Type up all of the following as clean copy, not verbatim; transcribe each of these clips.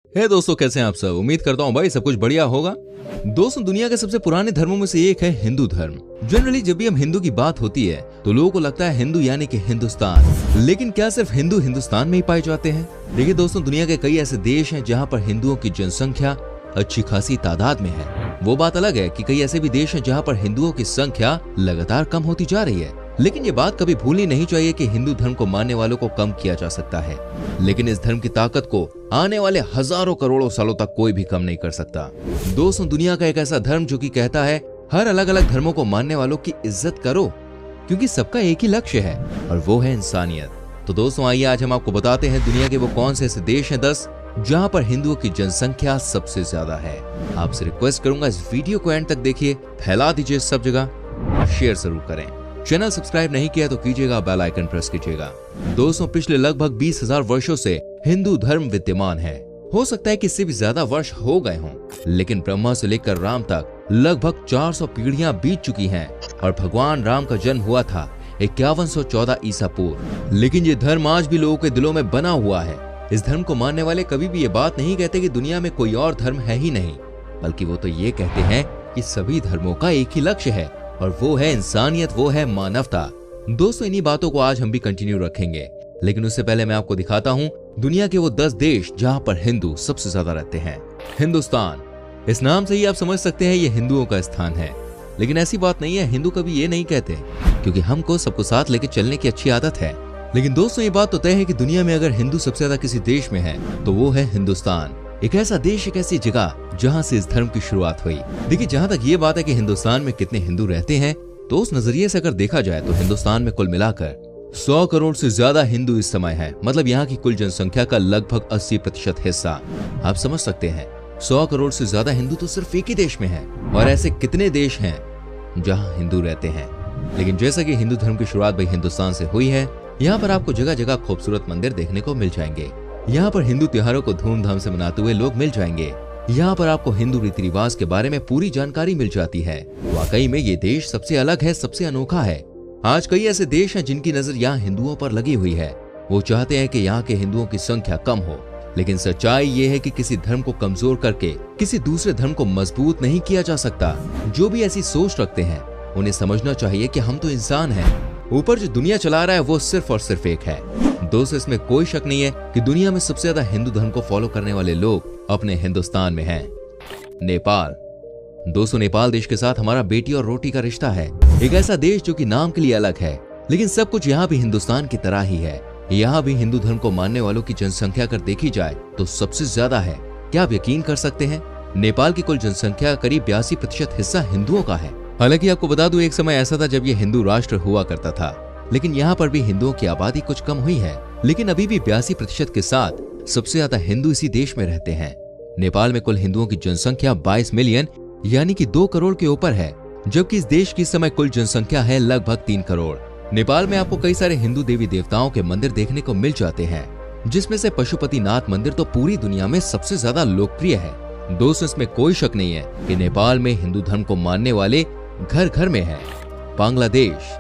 हे दोस्तों, कैसे हैं आप सब। उम्मीद करता हूँ भाई सब कुछ बढ़िया होगा। दोस्तों, दुनिया के सबसे पुराने धर्मों में से एक है हिंदू धर्म। जनरली जब भी हम हिंदू की बात होती है तो लोगों को लगता है हिंदू यानी कि हिंदुस्तान। लेकिन क्या सिर्फ हिंदू हिंदुस्तान में ही पाए जाते हैं? देखिए दोस्तों, दुनिया के कई ऐसे देश हैं जहाँ पर हिंदुओं की जनसंख्या अच्छी खासी तादाद में है। वो बात अलग है कि कई ऐसे भी देश हैं जहाँ पर हिंदुओं की संख्या लगातार कम होती जा रही है। लेकिन ये बात कभी भूलनी नहीं चाहिए कि हिंदू धर्म को मानने वालों को कम किया जा सकता है, लेकिन इस धर्म की ताकत को आने वाले हजारों करोड़ों सालों तक कोई भी कम नहीं कर सकता। दोस्तों, दुनिया का एक ऐसा धर्म जो कि कहता है हर अलग अलग धर्मों को मानने वालों की इज्जत करो, क्योंकि सबका एक ही लक्ष्य है और वो है इंसानियत। तो दोस्तों, आइए आज हम आपको बताते हैं दुनिया के वो कौन से ऐसे देश हैं 10 जहाँ पर हिंदुओं की जनसंख्या सबसे ज्यादा है। आपसे रिक्वेस्ट करूंगा इस वीडियो को एंड तक देखिए, फैला दीजिए सब जगह, शेयर जरूर करें। चैनल सब्सक्राइब नहीं किया तो कीजिएगा, बेल आइकन प्रेस कीजिएगा। दोस्तों, पिछले लगभग 20,000 वर्षों से हिंदू धर्म विद्यमान है। हो सकता है कि इससे भी ज्यादा वर्ष हो गए हों, लेकिन ब्रह्मा से लेकर राम तक लगभग 400 पीढ़ियां बीत चुकी हैं और भगवान राम का जन्म हुआ था 5114 ईसा पूर्व। लेकिन ये धर्म आज भी लोगों के दिलों में बना हुआ है। इस धर्म को मानने वाले कभी भी ये बात नहीं कहते कि दुनिया में कोई और धर्म है ही नहीं, बल्कि वो तो ये कहते हैं कि सभी धर्मों का एक ही लक्ष्य है और वो है इंसानियत, वो है मानवता। दोस्तों, इन्हीं बातों को आज हम भी कंटिन्यू रखेंगे, लेकिन उससे पहले मैं आपको दिखाता हूँ दुनिया के वो 10 देश जहाँ पर हिंदू सबसे ज्यादा रहते हैं। हिंदुस्तान, इस नाम से ही आप समझ सकते हैं ये हिंदुओं का स्थान है, लेकिन ऐसी बात नहीं है। हिंदू कभी ये नहीं कहते, क्योंकि हमको सबको साथ लेके चलने की अच्छी आदत है। लेकिन दोस्तों, ये बात तो तय है कि दुनिया में अगर हिंदू सबसे ज्यादा किसी देश में है तो वो है हिंदुस्तान। एक ऐसा देश, एक ऐसी जगह जहाँ से इस धर्म की शुरुआत हुई। देखिए, जहाँ तक ये बात है कि हिंदुस्तान में कितने हिंदू रहते हैं, तो उस नजरिए से अगर देखा जाए तो हिंदुस्तान में कुल मिलाकर 100 करोड़ से ज्यादा हिंदू इस समय है। मतलब यहाँ की कुल जनसंख्या का लगभग 80% हिस्सा। आप समझ सकते हैं, 100 करोड़ से ज्यादा हिंदू तो सिर्फ एक ही देश में है। और ऐसे कितने देश हैं जहाँ हिंदू रहते हैं। लेकिन जैसा कि हिंदू धर्म की शुरुआत भाई हिंदुस्तान से हुई है, यहाँ पर आपको जगह जगह खूबसूरत मंदिर देखने को मिल जाएंगे। यहाँ पर हिंदू त्योहारों को धूमधाम से मनाते हुए लोग मिल जाएंगे। यहाँ पर आपको हिंदू रीति रिवाज के बारे में पूरी जानकारी मिल जाती है। वाकई में ये देश सबसे अलग है, सबसे अनोखा है। आज कई ऐसे देश हैं जिनकी नजर यहाँ हिंदुओं पर लगी हुई है। वो चाहते हैं कि यहाँ के हिंदुओं की संख्या कम हो, लेकिन सच्चाई ये है कि किसी धर्म को कमजोर करके किसी दूसरे धर्म को मजबूत नहीं किया जा सकता। जो भी ऐसी सोच रखते हैं उन्हें समझना चाहिए कि हम तो इंसान हैं। ऊपर जो दुनिया चला रहा है वो सिर्फ और सिर्फ एक है। दोस्तों, इसमें कोई शक नहीं है कि दुनिया में सबसे ज्यादा हिंदू धर्म को फॉलो करने वाले लोग अपने हिंदुस्तान में हैं। नेपाल। दोस्तों, नेपाल देश के साथ हमारा बेटी और रोटी का रिश्ता है। एक ऐसा देश जो कि नाम के लिए अलग है, लेकिन सब कुछ यहाँ भी हिंदुस्तान की तरह ही है। यहाँ भी हिंदू धर्म को मानने वालों की जनसंख्या अगर देखी जाए तो सबसे ज्यादा है। क्या आप यकीन कर सकते हैं? नेपाल की कुल जनसंख्या करीब 82% हिस्सा हिंदुओं का है। हालांकि आपको बता दूं, एक समय ऐसा था जब ये हिंदू राष्ट्र हुआ करता था, लेकिन यहाँ पर भी हिंदुओं की आबादी कुछ कम हुई है। लेकिन अभी भी 82% के साथ सबसे ज्यादा हिंदू इसी देश में रहते हैं। नेपाल में कुल हिंदुओं की जनसंख्या 22 मिलियन यानी कि 2 करोड़ के ऊपर है, जबकि इस देश की इस समय कुल जनसंख्या है लगभग 3 करोड़। नेपाल में आपको कई सारे हिंदू देवी देवताओं के मंदिर देखने को मिल जाते हैं, जिसमें से पशुपतिनाथ मंदिर तो पूरी दुनिया में सबसे ज्यादा लोकप्रिय है। दोस्तों, इसमें कोई शक नहीं है कि नेपाल में हिंदू धर्म को मानने वाले घर घर में है। बांग्लादेश।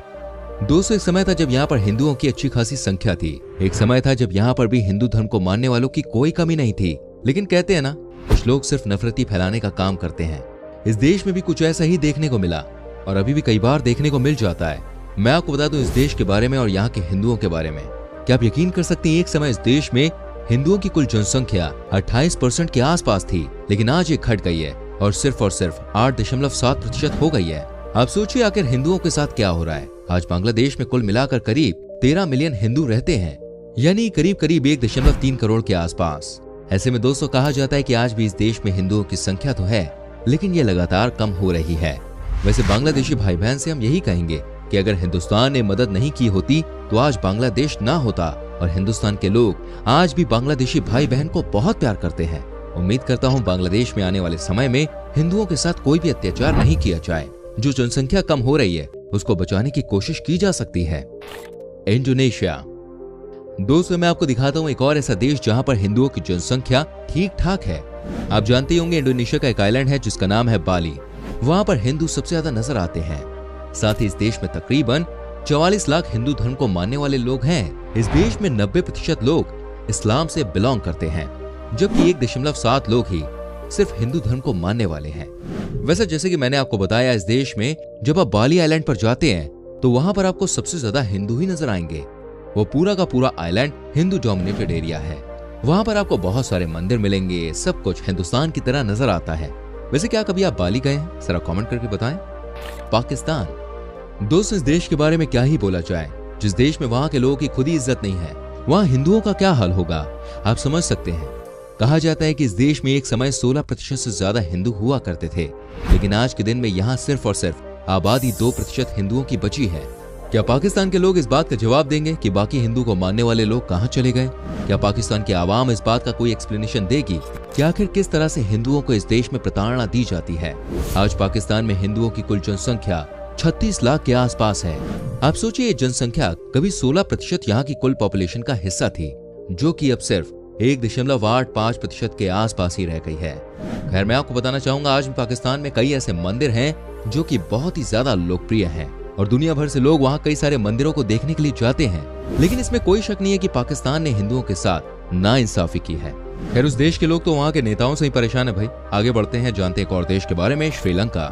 दोस्तों, एक समय था जब यहाँ पर हिंदुओं की अच्छी खासी संख्या थी। एक समय था जब यहाँ पर भी हिंदू धर्म को मानने वालों की कोई कमी नहीं थी। लेकिन कहते हैं ना, कुछ लोग सिर्फ नफरती फैलाने का काम करते हैं। इस देश में भी कुछ ऐसा ही देखने को मिला और अभी भी कई बार देखने को मिल जाता है। मैं आपको बता दूं इस देश के बारे में और यहाँ के हिंदुओं के बारे में। क्या आप यकीन कर सकते हैं, एक समय इस देश में हिंदुओं की कुल जनसंख्या 28% के आसपास थी, लेकिन आज ये घट गई है और सिर्फ 8.7% हो गई है। आप सोचिए आखिर हिंदुओं के साथ क्या हो रहा है। आज बांग्लादेश में कुल मिलाकर करीब 13 मिलियन हिंदू रहते हैं, यानी करीब 1.3 करोड़ के आसपास। ऐसे में दोस्तों, कहा जाता है कि आज भी इस देश में हिंदुओं की संख्या तो है, लेकिन ये लगातार कम हो रही है। वैसे बांग्लादेशी भाई बहन से हम यही कहेंगे कि अगर हिंदुस्तान ने मदद नहीं की होती तो आज बांग्लादेश ना होता, और हिंदुस्तान के लोग आज भी बांग्लादेशी भाई बहन को बहुत प्यार करते हैं। उम्मीद करता हूँ बांग्लादेश में आने वाले समय में हिंदुओं के साथ कोई भी अत्याचार नहीं किया जाए। जो जनसंख्या कम हो रही है उसको बचाने की कोशिश की जा सकती है। इंडोनेशिया। दोस्तों, मैं आपको दिखाता हूँ एक और ऐसा देश जहाँ पर हिंदुओं की जनसंख्या ठीक ठाक है। आप जानते होंगे इंडोनेशिया का एक आइलैंड है जिसका नाम है बाली। वहाँ पर हिंदू सबसे ज्यादा नजर आते हैं। साथ ही इस देश में तकरीबन 44 लाख हिंदू धर्म को मानने वाले लोग हैं। इस देश में 90% लोग इस्लाम से बिलोंग करते हैं। जबकि 1.7 लोग ही सिर्फ हिंदू धर्म को मानने वाले हैं। वैसे जैसे कि मैंने आपको बताया, इस देश में जब आप बाली आइलैंड पर जाते हैं तो वहां पर आपको सबसे ज्यादा हिंदू ही नजर आएंगे। वो पूरा का पूरा आइलैंड हिंदू डोमिनेटेड एरिया है। वहां पर आपको बहुत सारे मंदिर मिलेंगे, सब कुछ हिंदुस्तान की तरह नजर आता है। वैसे क्या कभी आप बाली गए हैं? जरा कमेंट करके बताएं। पाकिस्तान। दोस्तों, इस देश के बारे में क्या ही बोला जाए, जिस देश में वहां के लोगों की खुद ही इज्जत नहीं है, वहां हिंदुओं का क्या हाल होगा आप समझ सकते हैं। कहा जाता है कि इस देश में एक समय 16% से ज्यादा हिंदू हुआ करते थे, लेकिन आज के दिन में यहाँ सिर्फ और सिर्फ आबादी 2% हिंदुओं की बची है। क्या पाकिस्तान के लोग इस बात का जवाब देंगे कि बाकी हिंदू को मानने वाले लोग कहाँ चले गए? क्या पाकिस्तान की आवाम इस बात का कोई एक्सप्लेनेशन देगी कि आखिर किस तरह से हिंदुओं को इस देश में प्रताड़ना दी जाती है? आज पाकिस्तान में हिंदुओं की कुल जनसंख्या 36 लाख के आसपास है। आप सोचिए, ये जनसंख्या कभी 16% यहाँ की कुल पॉपुलेशन का हिस्सा थी, जो कि अब सिर्फ 1.85% के आसपास ही रह गई है। खैर, मैं आपको बताना चाहूंगा, आज भी पाकिस्तान में कई ऐसे मंदिर हैं जो कि बहुत ही ज्यादा लोकप्रिय हैं और दुनिया भर से लोग वहां कई सारे मंदिरों को देखने के लिए जाते हैं। लेकिन इसमें कोई शक नहीं है कि पाकिस्तान ने हिंदुओं के साथ नाइंसाफी की है। खैर, उस देश के लोग तो वहां के नेताओं से ही परेशान है भाई। आगे बढ़ते हैं, जानते हैं एक और देश के बारे में, श्रीलंका।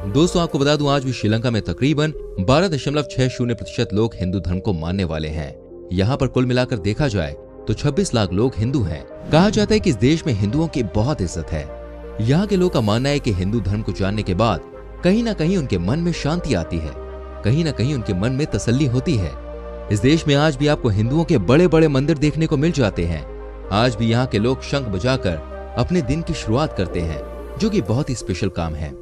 दोस्तों, आपको बता दूं, आज भी श्रीलंका में तकरीबन 12.60% लोग हिंदू धर्म को मानने वाले हैं। यहाँ पर कुल मिलाकर देखा जाए तो 26 लाख लोग हिंदू हैं। कहा जाता है कि इस देश में हिंदुओं की बहुत इज्जत है। यहाँ के लोग का मानना है कि हिंदू धर्म को जानने के बाद कहीं ना कहीं उनके मन में शांति आती है, कहीं ना कहीं उनके मन में तसल्ली होती है। इस देश में आज भी आपको हिंदुओं के बड़े बड़े मंदिर देखने को मिल जाते हैं। आज भी यहाँ के लोग शंख बजाकर अपने दिन की शुरुआत करते हैं, जो कि बहुत ही स्पेशल काम है।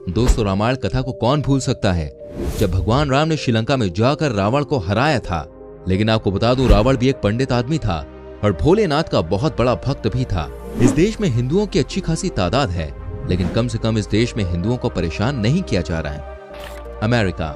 दोस्तों, रामायण कथा को कौन भूल सकता है, जब भगवान राम ने श्रीलंका में जाकर रावण को हराया था। लेकिन आपको बता दूं, रावण भी एक पंडित आदमी था और भोलेनाथ का बहुत बड़ा भक्त भी था। इस देश में हिंदुओं की अच्छी खासी तादाद है, लेकिन कम से कम इस देश में हिंदुओं को परेशान नहीं किया जा रहा है। अमेरिका।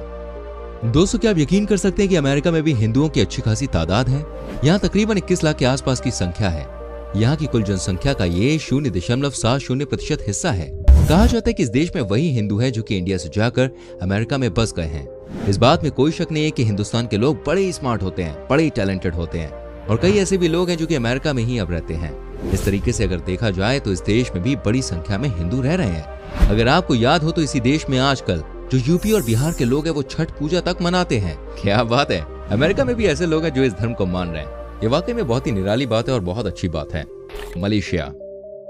दोस्तों, क्या आप यकीन कर सकते हैं कि अमेरिका में भी हिंदुओं की अच्छी खासी तादाद है? यहाँ तकरीबन 21 लाख के आसपास की संख्या है। यहाँ की कुल जनसंख्या का ये 0.70% हिस्सा है। कहा जाता है कि इस देश में वही हिंदू है जो कि इंडिया से जाकर अमेरिका में बस गए हैं। इस बात में कोई शक नहीं है कि हिंदुस्तान के लोग बड़े स्मार्ट होते हैं, बड़े टैलेंटेड होते हैं, और कई ऐसे भी लोग हैं जो कि अमेरिका में ही अब रहते हैं। इस तरीके से अगर देखा जाए तो इस देश में भी बड़ी संख्या में हिंदू रह रहे हैं। अगर आपको याद हो तो इसी देश में आजकल जो यूपी और बिहार के लोग हैं वो छठ पूजा तक मनाते हैं। क्या बात है, अमेरिका में भी ऐसे लोग हैं जो इस धर्म को मान रहे हैं। ये वाकई में बहुत ही निराली बात है और बहुत अच्छी बात है। मलेशिया।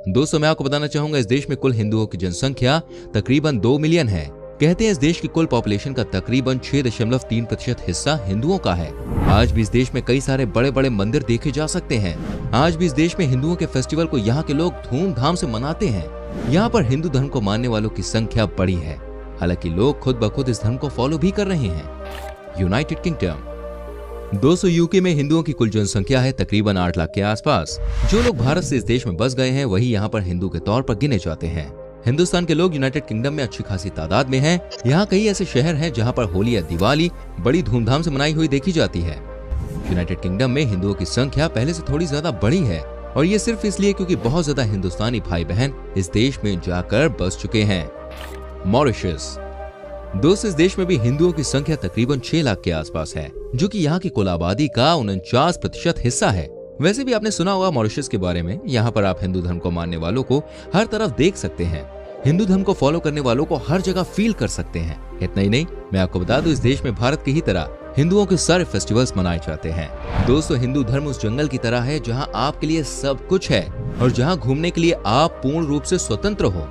दोस्तों, मैं आपको बताना चाहूंगा, इस देश में कुल हिंदुओं की जनसंख्या तकरीबन 2 मिलियन है। कहते हैं इस देश की कुल पॉपुलेशन का तकरीबन 6.3% हिस्सा हिंदुओं का है। आज भी इस देश में कई सारे बड़े बड़े मंदिर देखे जा सकते हैं। आज भी इस देश में हिंदुओं के फेस्टिवल को यहाँ के लोग धूमधाम से मनाते हैं। यहाँ पर हिंदू धर्म को मानने वालों की संख्या बड़ी है, हालांकि लोग खुद ब खुद इस धर्म को फॉलो भी कर रहे हैं। United kingdom. दोस्तों, यूके में हिंदुओं की कुल जनसंख्या है तकरीबन 8 लाख के आसपास। जो लोग भारत से इस देश में बस गए हैं वही यहाँ पर हिंदू के तौर पर गिने जाते हैं। हिंदुस्तान के लोग यूनाइटेड किंगडम में अच्छी खासी तादाद में हैं। यहाँ कई ऐसे शहर हैं जहाँ पर होली या दिवाली बड़ी धूमधाम से मनाई हुई देखी जाती है। यूनाइटेड किंगडम में हिंदुओं की संख्या पहले से थोड़ी ज्यादा बढ़ी है, और ये सिर्फ इसलिए क्योंकि बहुत ज्यादा हिंदुस्तानी भाई बहन इस देश में जाकर बस चुके हैं। मॉरिशस। दोस्तों, इस देश में भी हिंदुओं की संख्या तकरीबन 6 लाख के आसपास है, जो कि यहाँ की कुल आबादी का 49% हिस्सा है। वैसे भी आपने सुना होगा मॉरिशस के बारे में। यहाँ पर आप हिंदू धर्म को मानने वालों को हर तरफ देख सकते हैं। हिंदू धर्म को फॉलो करने वालों को हर जगह फील कर सकते हैं। इतना ही नहीं, मैं आपको बता दूं, इस देश में भारत की ही तरह हिंदुओं के सारे फेस्टिवल्स मनाए जाते हैं। दोस्तों, हिंदू धर्म उस जंगल की तरह है जहाँ आपके लिए सब कुछ है और जहाँ घूमने के लिए आप पूर्ण रूप से स्वतंत्र हो।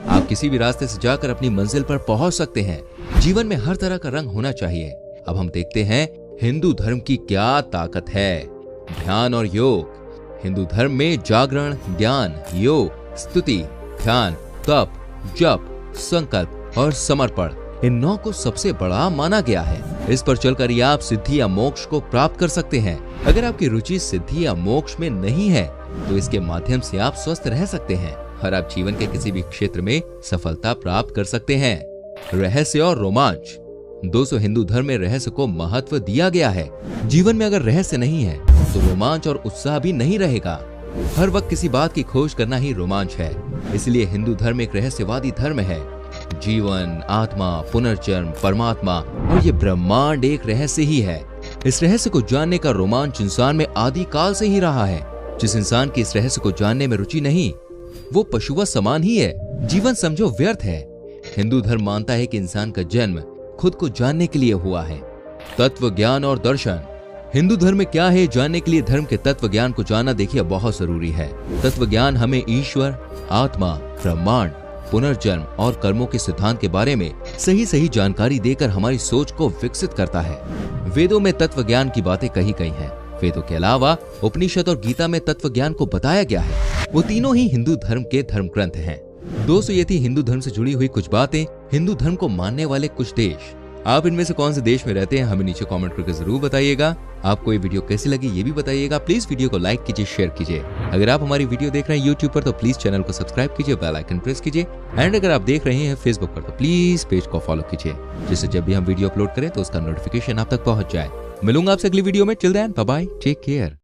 आप किसी भी रास्ते से जाकर अपनी मंजिल पर पहुंच सकते हैं। जीवन में हर तरह का रंग होना चाहिए। अब हम देखते हैं हिंदू धर्म की क्या ताकत है। ध्यान और योग। हिंदू धर्म में जागरण, ज्ञान, योग, स्तुति, ध्यान, तप, जप, संकल्प और समर्पण, इन 9 को सबसे बड़ा माना गया है। इस पर चलकर ही आप सिद्धि या मोक्ष को प्राप्त कर सकते हैं। अगर आपकी रुचि सिद्धि या मोक्ष में नहीं है तो इसके माध्यम से आप स्वस्थ रह सकते हैं और आप जीवन के किसी भी क्षेत्र में सफलता प्राप्त कर सकते हैं। रहस्य और रोमांच। दोस्तों, हिंदू धर्म में रहस्य को महत्व दिया गया है। जीवन में अगर रहस्य नहीं है तो रोमांच और उत्साह भी नहीं रहेगा। हर वक्त किसी बात की खोज करना ही रोमांच है। इसलिए हिंदू धर्म एक रहस्यवादी धर्म है। जीवन, आत्मा, पुनर्जन्म, परमात्मा और ये ब्रह्मांड एक रहस्य ही है। इस रहस्य को जानने का रोमांच इंसान में आदि काल से ही रहा है। जिस इंसान की इस रहस्य को जानने में रुचि नहीं, वो पशुवत समान ही है। जीवन समझो व्यर्थ है। हिंदू धर्म मानता है कि इंसान का जन्म खुद को जानने के लिए हुआ है। तत्व ज्ञान और दर्शन। हिंदू धर्म में क्या है जानने के लिए धर्म के तत्व ज्ञान को जानना देखिए बहुत जरूरी है। तत्व ज्ञान हमें ईश्वर, आत्मा, ब्रह्मांड, पुनर्जन्म और कर्मों के सिद्धांत के बारे में सही जानकारी देकर हमारी सोच को विकसित करता है। वेदों में तत्व ज्ञान की बातें कही गई हैं। वेदों के अलावा उपनिषद और गीता में तत्व ज्ञान को बताया गया है। वो तीनों ही हिंदू धर्म के धर्म ग्रंथ हैं। दोस्तों, ये थी हिंदू धर्म से जुड़ी हुई कुछ बातें, हिंदू धर्म को मानने वाले कुछ देश। आप इनमें से कौन से देश में रहते हैं हमें नीचे कमेंट करके जरूर बताइएगा। आपको ये वीडियो कैसी लगी ये भी बताइएगा। प्लीज वीडियो को लाइक कीजिए, शेयर कीजिए। अगर आप हमारी वीडियो देख रहे हैं यूट्यूब पर तो प्लीज चैनल को सब्सक्राइब कीजिए, बेल आइकन प्रेस कीजिए। एंड अगर आप देख रहे हैं फेसबुक पर तो प्लीज पेज को फॉलो कीजिए, जिससे जब भी हम वीडियो अपलोड करें तो उसका नोटिफिकेशन आप तक पहुंच जाए। मिलूंगा आपसे अगली वीडियो में। Till then bye bye, take care.